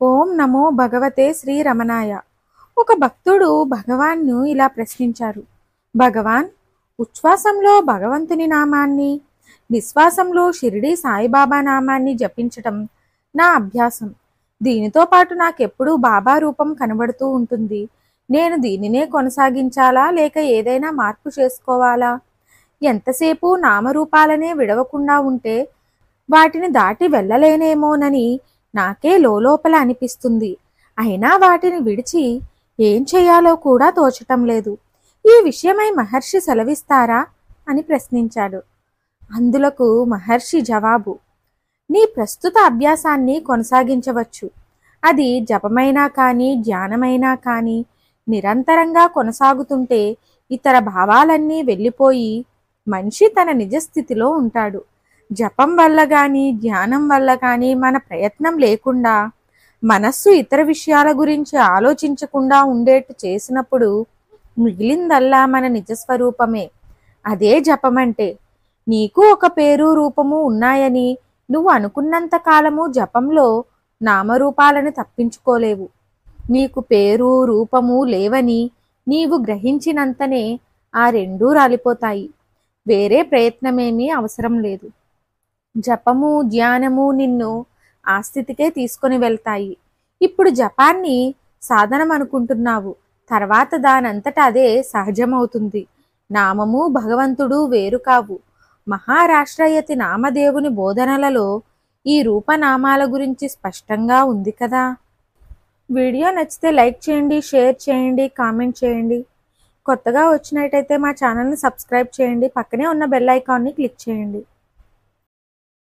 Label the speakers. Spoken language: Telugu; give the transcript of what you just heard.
Speaker 1: ఓం నమో భగవతే శ్రీ రమణాయ. ఒక భక్తుడు భగవాన్ను ఇలా ప్రశ్నించారు. భగవాన్, ఉచ్ఛ్వాసంలో భగవంతుని నామాన్ని, నిశ్వాసంలో షిరిడి సాయిబాబా నామాన్ని జపించటం నా అభ్యాసం. దీనితో పాటు నాకెప్పుడూ బాబా రూపం కనబడుతూ ఉంటుంది. నేను దీనినే కొనసాగించాలా లేక ఏదైనా మార్పు చేసుకోవాలా? ఎంతసేపు నామరూపాలనే విడవకుండా ఉంటే వాటిని దాటి వెళ్ళలేనేమోనని నాకే లోపల అనిపిస్తుంది. అయినా వాటిని విడిచి ఏం చేయాలో కూడా తోచటం లేదు. ఈ విషయమై మహర్షి సెలవిస్తారా అని ప్రశ్నించాడు. అందులకు మహర్షి జవాబు: నీ ప్రస్తుత అభ్యాసాన్ని కొనసాగించవచ్చు. అది జపమైనా కానీ ధ్యానమైనా కానీ నిరంతరంగా కొనసాగుతుంటే ఇతర భావాలన్నీ వెళ్ళిపోయి మనిషి తన నిజస్థితిలో ఉంటాడు. జపం వల్ల కానీ ధ్యానం వల్ల కానీ మన ప్రయత్నం లేకుండా మనస్సు ఇతర విషయాల గురించి ఆలోచించకుండా ఉండేట్టు చేసినప్పుడు మిగిలిందల్లా మన నిజస్వరూపమే. అదే జపమంటే. నీకు ఒక పేరు రూపము ఉన్నాయని నువ్వు అనుకున్నంత కాలము జపంలో నామరూపాలను తప్పించుకోలేవు. నీకు పేరు రూపము లేవని నీవు గ్రహించినంతనే ఆ రెండూ రాలిపోతాయి. వేరే ప్రయత్నమేమీ అవసరం లేదు. జపము ధ్యానము నిన్ను ఆ స్థితికే తీసుకొని వెళ్తాయి. ఇప్పుడు జపాన్ని సాధనం అనుకుంటున్నావు, తర్వాత దానంతట అదే సహజమవుతుంది. నామము భగవంతుడు వేరు కావు. మహారాష్ట్రయతి నామదేవుని బోధనలలో ఈ రూపనామాల గురించి స్పష్టంగా ఉంది కదా. వీడియో నచ్చితే లైక్ చేయండి, షేర్ చేయండి, కామెంట్ చేయండి. కొత్తగా వచ్చినట్టయితే మా ఛానల్ని సబ్స్క్రైబ్ చేయండి. పక్కనే ఉన్న బెల్ ఐకాన్ని క్లిక్ చేయండి.